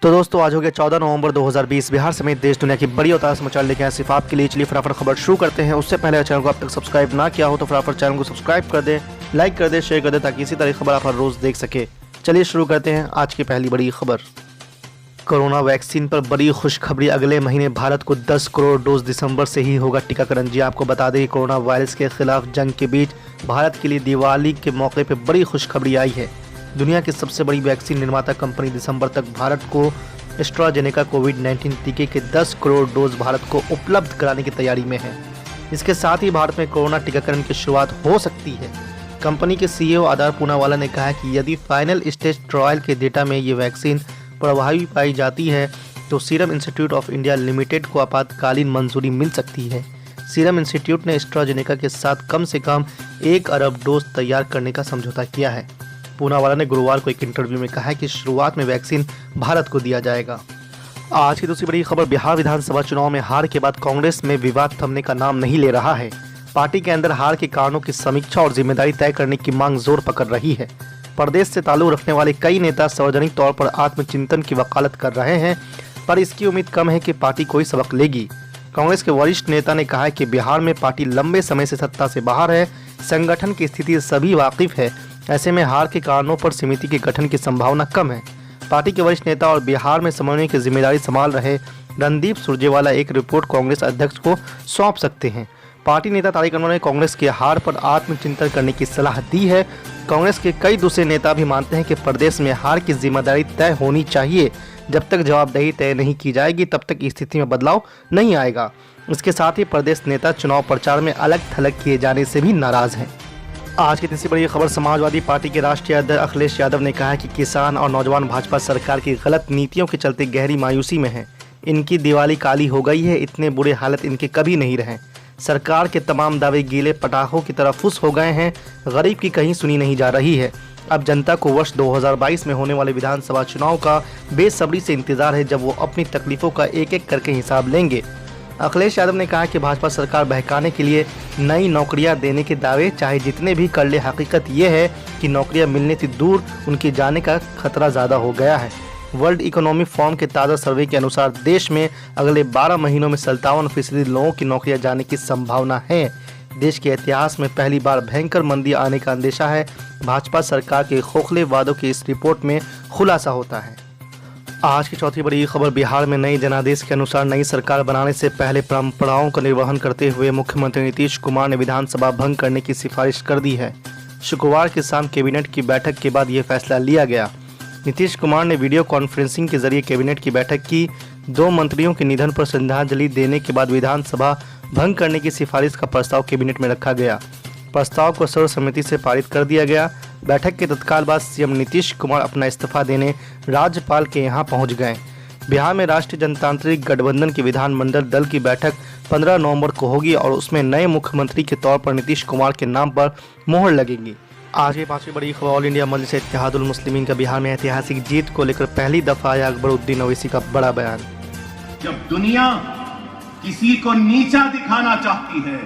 तो दोस्तों आज हो गया 14 नवंबर 2020। बिहार समेत देश दुनिया की बड़ी और ताज़ा समाचार लेके आए सिर्फ आपके लिए। चलिए फटाफट खबर शुरू करते हैं। उससे पहले चैनल को अब तक सब्सक्राइब ना किया हो तो फटाफट चैनल को सब्सक्राइब कर दें, लाइक कर दें, शेयर कर दें ताकि इसी तरह खबर आप हर रोज़ देख सके। चलिए शुरू करते हैं आज की पहली बड़ी खबर। कोरोना वैक्सीन पर बड़ी खुशखबरी। अगले महीने भारत को 10 करोड़ डोज दिसंबर से ही होगा टीकाकरण। जी आपको बता दें कि कोरोना वायरस के खिलाफ जंग के बीच भारत के लिए दिवाली के मौके पर बड़ी खुशखबरी आई है। दुनिया की सबसे बड़ी वैक्सीन निर्माता कंपनी दिसंबर तक भारत को एस्ट्राजेनेका कोविड-19 टीके के 10 करोड़ डोज भारत को उपलब्ध कराने की तैयारी में है। इसके साथ ही भारत में कोरोना टीकाकरण की शुरुआत हो सकती है। कंपनी के सीईओ आधार पूनावाला ने कहा कि यदि फाइनल स्टेज ट्रायल के डेटा में ये वैक्सीन प्रभावी पाई जाती है तो serum institute of India limited को आपातकालीन मंजूरी मिल सकती है। सीरम इंस्टीट्यूट ने एस्ट्राजेनेका के साथ कम से कम 1 अरब डोज तैयार करने का समझौता किया है। पूनावाला ने गुरुवार को एक इंटरव्यू में कहा कि शुरुआत में वैक्सीन भारत को दिया जाएगा। आज की दूसरी बड़ी खबर। बिहार विधानसभा चुनाव में हार के बाद कांग्रेस में विवाद थमने का नाम नहीं ले रहा है। पार्टी के अंदर हार के कारणों की समीक्षा और जिम्मेदारी तय करने की मांग जोर पकड़ रही है। प्रदेश से ताल्लुक रखने वाले कई नेता सार्वजनिक तौर पर आत्मचिंतन की वकालत कर रहे हैं, पर इसकी उम्मीद कम है कि पार्टी कोई सबक लेगी। कांग्रेस के वरिष्ठ नेता ने कहा है कि बिहार में पार्टी लंबे समय से सत्ता से बाहर है, संगठन की स्थिति से सभी वाकिफ है। ऐसे में हार के कारणों पर समिति के गठन की संभावना कम है। पार्टी के वरिष्ठ नेता और बिहार में समन्वय की जिम्मेदारी संभाल रहे रणदीप सुरजेवाला एक रिपोर्ट कांग्रेस अध्यक्ष को सौंप सकते हैं। पार्टी नेता तारिक अनवर ने कांग्रेस के हार पर आत्मचिंतन करने की सलाह दी है। कांग्रेस के कई दूसरे नेता भी मानते हैं कि प्रदेश में हार की जिम्मेदारी तय होनी चाहिए। जब तक जवाबदेही तय नहीं की जाएगी तब तक स्थिति में बदलाव नहीं आएगा। इसके साथ ही प्रदेश नेता चुनाव प्रचार में अलग थलग किए जाने से भी नाराज हैं। आज की तीसरी बड़ी खबर। समाजवादी पार्टी के राष्ट्रीय अध्यक्ष अखिलेश यादव ने कहा कि किसान और नौजवान भाजपा सरकार की गलत नीतियों के चलते गहरी मायूसी में हैं। इनकी दिवाली काली हो गई है, इतने बुरे हालत इनके कभी नहीं रहे। सरकार के तमाम दावे गीले पटाखों की तरह फुस हो गए हैं। गरीब की कहीं सुनी नहीं जा रही है। अब जनता को वर्ष 2022 में होने वाले विधानसभा चुनाव का बेसब्री से इंतजार है, जब वो अपनी तकलीफों का एक एक करके हिसाब लेंगे। अखिलेश यादव ने कहा कि भाजपा सरकार बहकाने के लिए नई नौकरियां देने के दावे चाहे जितने भी कर ले, हकीकत ये है कि नौकरियां मिलने से दूर उनके जाने का खतरा ज़्यादा हो गया है। वर्ल्ड इकोनॉमिक फोरम के ताज़ा सर्वे के अनुसार देश में अगले 12 महीनों में 57% लोगों की नौकरियां जाने की संभावना है। देश के इतिहास में पहली बार भयंकर मंदी आने का अंदेशा है। भाजपा सरकार के खोखले वादों की इस रिपोर्ट में खुलासा होता है। आज की चौथी बड़ी खबर। बिहार में नए जनादेश के अनुसार नई सरकार बनाने से पहले परंपराओं का निर्वहन करते हुए मुख्यमंत्री नीतीश कुमार ने विधानसभा भंग करने की सिफारिश कर दी है। शुक्रवार की शाम कैबिनेट की बैठक के बाद यह फैसला लिया गया। नीतीश कुमार ने वीडियो कॉन्फ्रेंसिंग के जरिए कैबिनेट की बैठक की। 2 मंत्रियों के निधन पर श्रद्धांजलि देने के बाद विधानसभा भंग करने की सिफारिश का प्रस्ताव कैबिनेट में रखा गया। प्रस्ताव को सर्वसम्मति से पारित कर दिया गया। बैठक के तत्काल बाद सीएम नीतीश कुमार अपना इस्तीफा देने राज्यपाल के यहां पहुंच गए। बिहार में राष्ट्रीय जनतांत्रिक गठबंधन की विधानमंडल दल की बैठक 15 नवंबर को होगी और उसमें नए मुख्यमंत्री के तौर पर नीतीश कुमार के नाम पर मोहर लगेगी। आज की पांचवी बड़ी खबर। ऑल इंडिया मजलिस इत्तेहादुल मुस्लिमीन का बिहार में ऐतिहासिक जीत को लेकर पहली दफा आया अकबरुद्दीन ओवैसी का बड़ा बयान। जब दुनिया किसी को नीचा दिखाना चाहती है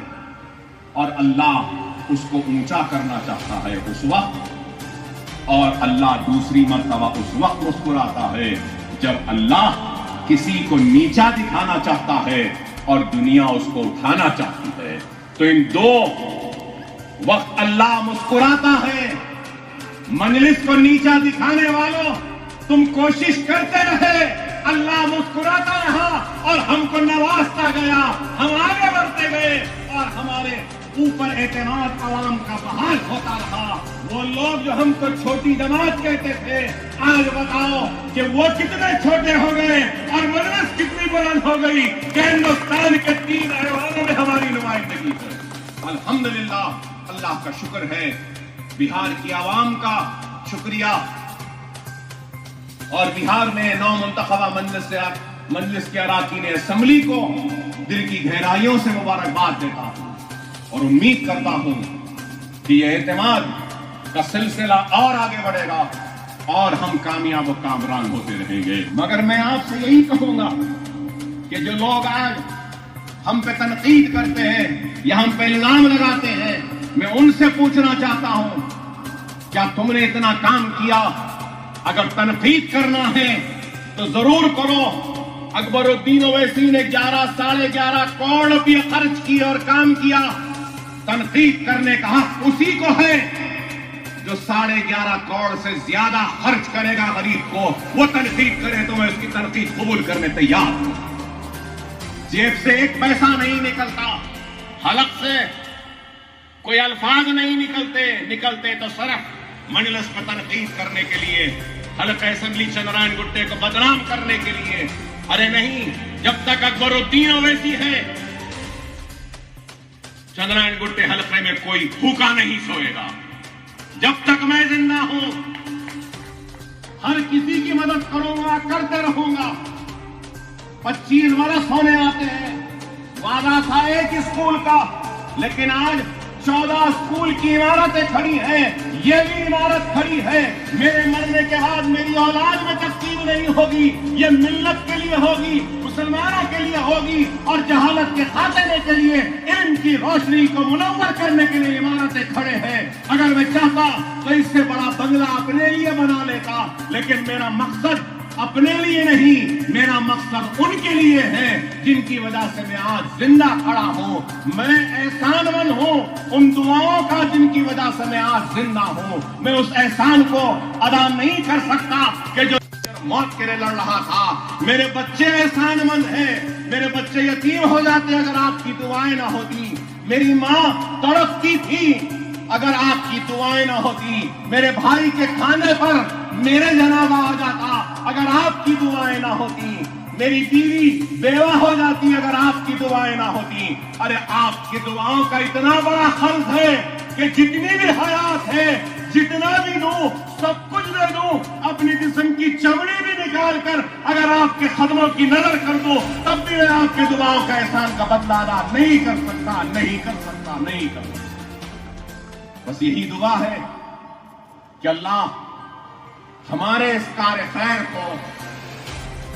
और अल्लाह उसको ऊंचा करना चाहता है उस वक्त, और अल्लाह दूसरी मर्तबा उस वक्त मुस्कुराता है जब अल्लाह किसी को नीचा दिखाना चाहता है और दुनिया उसको उठाना चाहती है। तो इन दो वक्त अल्लाह मुस्कुराता है। मजलिस को नीचा दिखाने वालों, तुम कोशिश करते रहे, अल्लाह मुस्कुराता रहा और हमको नवाजता गया। हम आगे बढ़ते गए और हमारे ऊपर एतमाद आवाम का बहाल होता रहा। वो लोग जो हमको छोटी जमात कहते थे, आज बताओ कि वो कितने छोटे हो गए और मजलिस कितनी बुलंद हो गई कि हिंदुस्तान के 3 ऐवानों में हमारी नुमाइंदगी है। अल्हम्दुलिल्लाह, अल्लाह का शुक्र है, बिहार की आवाम का शुक्रिया। और बिहार में 9 मुंतखबा मजलिस के अराकीन असेंबली को दिल की गहराइयों से मुबारकबाद देता हूं और उम्मीद करता हूं कि यह एतमाद का सिलसिला और आगे बढ़ेगा और हम कामयाब और कामरान होते रहेंगे। मगर मैं आपसे यही कहूंगा कि जो लोग आज हम पे तनकीद करते हैं या हम पे इल्जाम लगाते हैं, मैं उनसे पूछना चाहता हूं, क्या तुमने इतना काम किया? अगर तनकीद करना है تو ضرور کرو. اکبر الدین اویسی نے 11.5 کروڑ روپے خرچ کیے اور کام کیا. تنقید کرنے کا حق اسی کو ہے جو 11.5 کروڑ سے زیادہ خرچ کرے گا غریب کو. وہ تنقید کرے تو میں اس کی تنقید قبول کرنے تیار ہوں. جیب سے ایک پیسہ نہیں نکلتا, حلق سے کوئی الفاظ نہیں نکلتے تو صرف مجلس پر تنقید کرنے کے لیے, حلقہ اسمبلی چندرائن گٹے کو بدنام کرنے کے لیے. ارے نہیں, جب تک اکبر الدین اویسی ہے چندرائن گٹے حلقے میں کوئی بھوکا نہیں سوئے گا. جب تک میں زندہ ہوں ہر کسی کی مدد کروں گا, کرتے رہوں گا. 25 برس ہونے آتے ہیں, وعدہ تھا ایک اسکول کا, لیکن آج 14 اسکول کی عمارتیں کھڑی ہیں. یہ بھی عمارت کھڑی ہے. میرے مرنے کے بعد میری اولاد میں تقسیم نہیں ہوگی, یہ ملت کے لیے ہوگی, مسلمانوں کے لیے ہوگی, اور جہالت کے خاتمے کے لیے, علم کی روشنی کو منور کرنے کے لیے عمارتیں کھڑے ہیں. اگر میں چاہتا تو اس سے بڑا بنگلہ اپنے لیے بنا لیتا, لیکن میرا مقصد اپنے لیے نہیں, میرا مقصد ان کے لیے ہے جن کی وجہ سے میں آج زندہ کھڑا ہوں. میں احسان مند ہوں ان دعاؤں کا جن کی وجہ سے میں آج زندہ ہوں. میں اس احسان کو ادا نہیں کر سکتا کہ جو موت کے لیے لڑ رہا تھا. میرے بچے احسان مند ہیں, میرے بچے یتیم ہو جاتے اگر آپ کی دعائیں نہ ہوتی. میری ماں تڑپتی تھی اگر آپ کی دعائیں نہ ہوتی. میرے بھائی کے کھانے پر میرے جنازہ آ جاتا اگر آپ کی دعائیں نہ ہوتی. میری بیوی بیوہ ہو جاتی اگر آپ کی دعائیں نہ ہوتی. ارے آپ کی دعاؤں کا اتنا بڑا خرچ ہے کہ جتنی بھی حیات ہے, جتنا بھی دوں, سب کچھ دے دوں, اپنی جسم کی چمڑی بھی نکال کر اگر آپ کے قدموں کی نظر کر دو, تب بھی میں آپ کی دعاؤں کا احسان کا بدلہ ادا نہیں کر سکتا. بس یہی دعا ہے کہ اللہ ہمارے اس کار خیر کو,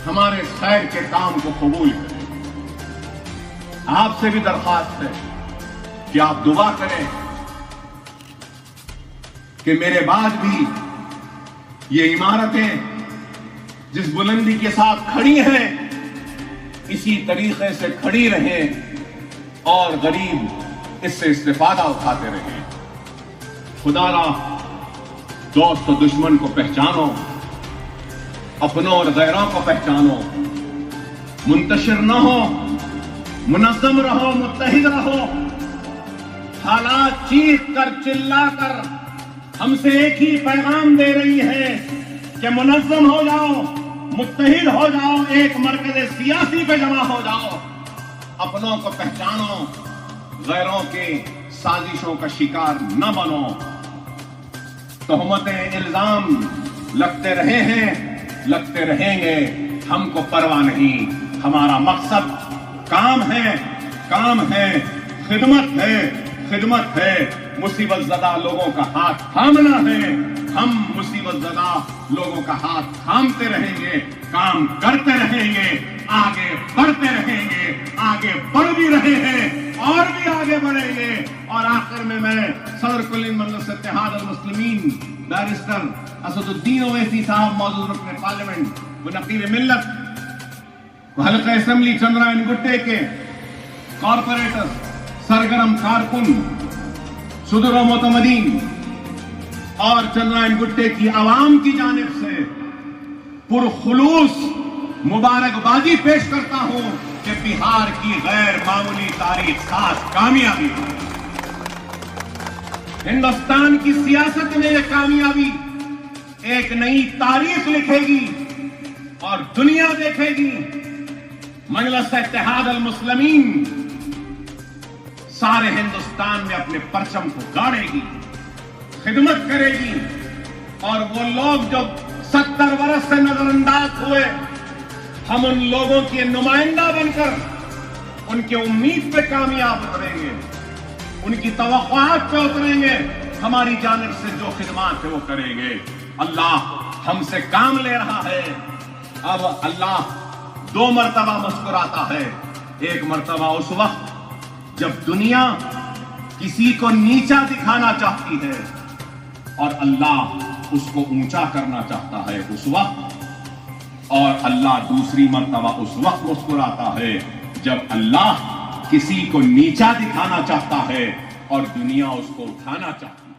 ہمارے اس خیر کے کام کو قبول کرے. آپ سے بھی درخواست ہے کہ آپ دعا کریں کہ میرے بعد بھی یہ عمارتیں جس بلندی کے ساتھ کھڑی ہیں اسی طریقے سے کھڑی رہیں اور غریب اس سے استفادہ اٹھاتے رہیں. خدا را دوست و دشمن کو پہچانو, اپنوں اور غیروں کو پہچانو, منتشر نہ ہو, منظم رہو, متحد رہو. حالات چیخ کر چلا کر ہم سے ایک ہی پیغام دے رہی ہے کہ منظم ہو جاؤ, متحد ہو جاؤ, ایک مرکز سیاسی پہ جمع ہو جاؤ. اپنوں کو پہچانو, غیروں کے سازشوں کا شکار نہ بنو. تہمتیں, الزام لگتے رہے ہیں, لگتے رہیں گے, ہم کو پرواہ نہیں. ہمارا مقصد کام ہے, خدمت ہے. مصیبت زدہ لوگوں کا ہاتھ تھامنا ہے. ہم مصیبت زدہ لوگوں کا ہاتھ تھامتے رہیں گے, کام کرتے رہیں گے, آگے بڑھتے رہیں گے, آگے بڑھ بھی رہے ہیں اور بھی آگے بڑھیں گے. اور آخر میں صدر کل مجلس اتحاد المسلمین بیرسٹر اسد الدین اویسی صاحب, موجود رکن پارلیمنٹ و نقیب ملت, حلقہ اسمبلی چندرائن گٹے کے کارپوریٹر, سرگرم کارکن, صدر و معتمدین اور چندرائن گٹے کی عوام کی جانب سے پرخلوص مبارکبادی پیش کرتا ہوں کہ بہار کی غیر معمولی تاریخ ساز کامیابی, ہندوستان کی سیاست میں یہ کامیابی ایک نئی تاریخ لکھے گی اور دنیا دیکھے گی. مجلس اتحاد المسلمین سارے ہندوستان میں اپنے پرچم کو گاڑے گی, خدمت کرے گی. اور وہ لوگ جو 70 برس سے نظر انداز ہوئے, ہم ان لوگوں کی نمائندہ بن کر ان کے امید پہ کامیاب اتریں گے, ان کی توقعات پہ اتریں گے. ہماری جانب سے جو خدمات ہے وہ کریں گے. اللہ ہم سے کام لے رہا ہے. اب اللہ 2 مرتبہ مسکراتا ہے. ایک مرتبہ اس وقت جب دنیا کسی کو نیچا دکھانا چاہتی ہے اور اللہ اس کو اونچا کرنا چاہتا ہے, اس وقت. اور اللہ دوسری مرتبہ اس وقت مسکراتا ہے جب اللہ کسی کو نیچا دکھانا چاہتا ہے اور دنیا اس کو اٹھانا چاہتی ہے.